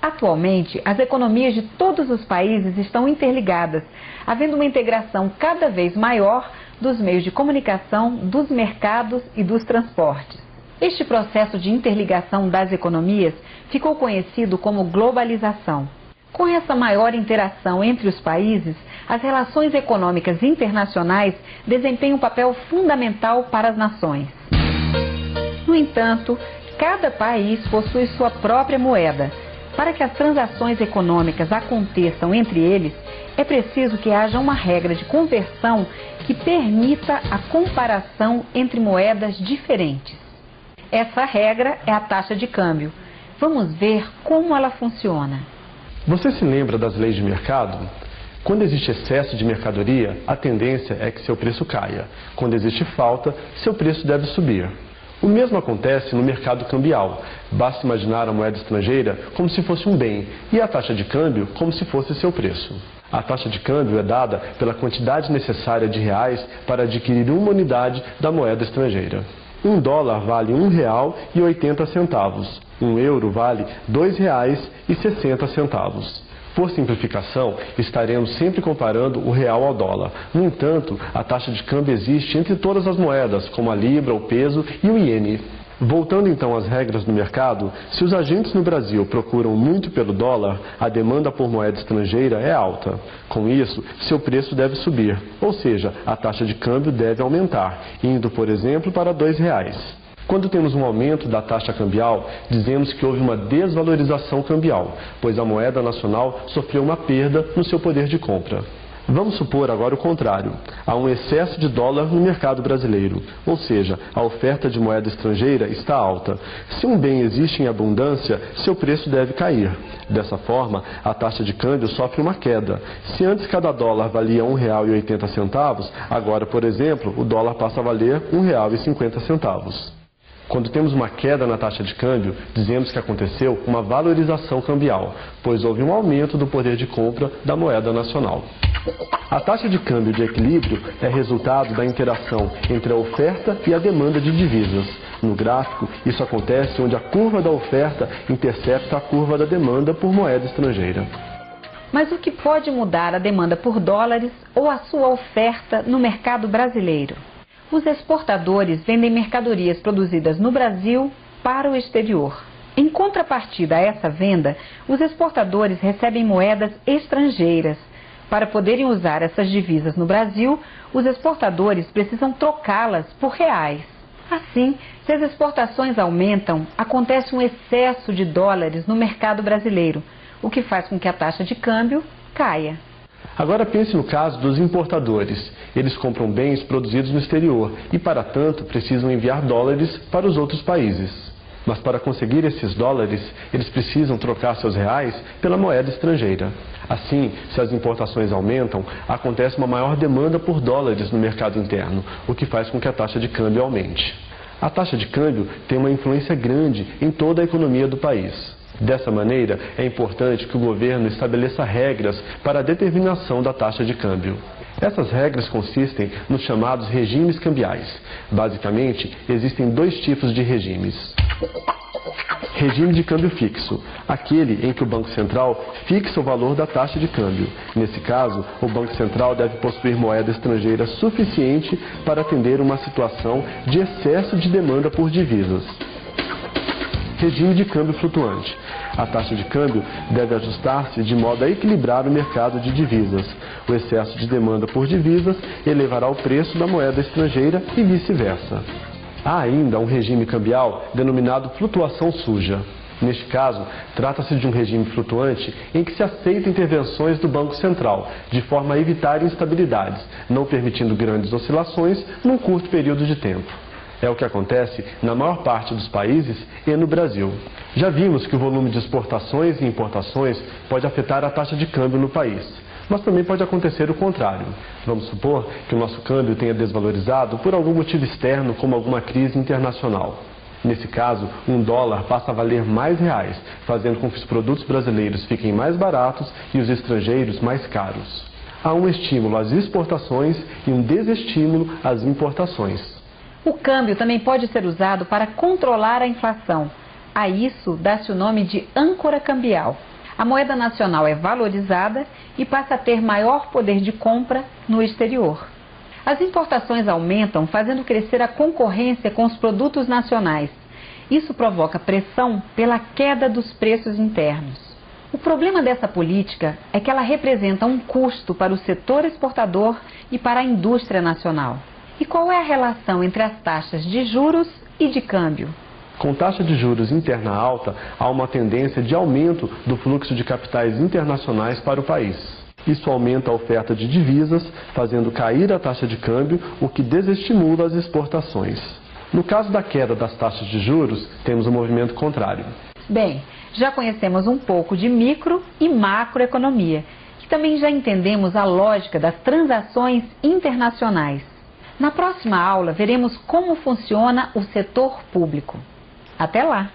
Atualmente, as economias de todos os países estão interligadas, havendo uma integração cada vez maior dos meios de comunicação, dos mercados e dos transportes. Este processo de interligação das economias ficou conhecido como globalização. Com essa maior interação entre os países, as relações econômicas internacionais desempenham um papel fundamental para as nações. No entanto, cada país possui sua própria moeda. Para que as transações econômicas aconteçam entre eles, é preciso que haja uma regra de conversão que permita a comparação entre moedas diferentes. Essa regra é a taxa de câmbio. Vamos ver como ela funciona. Você se lembra das leis de mercado? Quando existe excesso de mercadoria, a tendência é que seu preço caia. Quando existe falta, seu preço deve subir. O mesmo acontece no mercado cambial. Basta imaginar a moeda estrangeira como se fosse um bem e a taxa de câmbio como se fosse seu preço. A taxa de câmbio é dada pela quantidade necessária de reais para adquirir uma unidade da moeda estrangeira. $1 vale R$1,80. €1 vale R$2,60. Por simplificação, estaremos sempre comparando o real ao dólar. No entanto, a taxa de câmbio existe entre todas as moedas, como a libra, o peso e o iene. Voltando então às regras do mercado, se os agentes no Brasil procuram muito pelo dólar, a demanda por moeda estrangeira é alta. Com isso, seu preço deve subir, ou seja, a taxa de câmbio deve aumentar, indo, por exemplo, para R$2. Quando temos um aumento da taxa cambial, dizemos que houve uma desvalorização cambial, pois a moeda nacional sofreu uma perda no seu poder de compra. Vamos supor agora o contrário. Há um excesso de dólar no mercado brasileiro, ou seja, a oferta de moeda estrangeira está alta. Se um bem existe em abundância, seu preço deve cair. Dessa forma, a taxa de câmbio sofre uma queda. Se antes cada dólar valia R$1,80, agora, por exemplo, o dólar passa a valer R$1,50. Quando temos uma queda na taxa de câmbio, dizemos que aconteceu uma valorização cambial, pois houve um aumento do poder de compra da moeda nacional. A taxa de câmbio de equilíbrio é resultado da interação entre a oferta e a demanda de divisas. No gráfico, isso acontece onde a curva da oferta intercepta a curva da demanda por moeda estrangeira. Mas o que pode mudar a demanda por dólares ou a sua oferta no mercado brasileiro? Os exportadores vendem mercadorias produzidas no Brasil para o exterior. Em contrapartida a essa venda, os exportadores recebem moedas estrangeiras. Para poderem usar essas divisas no Brasil, os exportadores precisam trocá-las por reais. Assim, se as exportações aumentam, acontece um excesso de dólares no mercado brasileiro, o que faz com que a taxa de câmbio caia. Agora pense no caso dos importadores. Eles compram bens produzidos no exterior e, para tanto, precisam enviar dólares para os outros países. Mas para conseguir esses dólares, eles precisam trocar seus reais pela moeda estrangeira. Assim, se as importações aumentam, acontece uma maior demanda por dólares no mercado interno, o que faz com que a taxa de câmbio aumente. A taxa de câmbio tem uma influência grande em toda a economia do país. Dessa maneira, é importante que o governo estabeleça regras para a determinação da taxa de câmbio. Essas regras consistem nos chamados regimes cambiais. Basicamente, existem dois tipos de regimes. Regime de câmbio fixo, aquele em que o Banco Central fixa o valor da taxa de câmbio. Nesse caso, o Banco Central deve possuir moeda estrangeira suficiente para atender uma situação de excesso de demanda por divisas. Regime de câmbio flutuante. A taxa de câmbio deve ajustar-se de modo a equilibrar o mercado de divisas. O excesso de demanda por divisas elevará o preço da moeda estrangeira e vice-versa. Há ainda um regime cambial denominado flutuação suja. Neste caso, trata-se de um regime flutuante em que se aceitam intervenções do Banco Central, de forma a evitar instabilidades, não permitindo grandes oscilações num curto período de tempo. É o que acontece na maior parte dos países e no Brasil. Já vimos que o volume de exportações e importações pode afetar a taxa de câmbio no país, mas também pode acontecer o contrário. Vamos supor que o nosso câmbio tenha desvalorizado por algum motivo externo, como alguma crise internacional. Nesse caso, $1 passa a valer mais reais, fazendo com que os produtos brasileiros fiquem mais baratos e os estrangeiros mais caros. Há um estímulo às exportações e um desestímulo às importações. O câmbio também pode ser usado para controlar a inflação. A isso dá-se o nome de âncora cambial. A moeda nacional é valorizada e passa a ter maior poder de compra no exterior. As importações aumentam, fazendo crescer a concorrência com os produtos nacionais. Isso provoca pressão pela queda dos preços internos. O problema dessa política é que ela representa um custo para o setor exportador e para a indústria nacional. E qual é a relação entre as taxas de juros e de câmbio? Com taxa de juros interna alta, há uma tendência de aumento do fluxo de capitais internacionais para o país. Isso aumenta a oferta de divisas, fazendo cair a taxa de câmbio, o que desestimula as exportações. No caso da queda das taxas de juros, temos um movimento contrário. Bem, já conhecemos um pouco de micro e macroeconomia, e também já entendemos a lógica das transações internacionais. Na próxima aula, veremos como funciona o setor público. Até lá!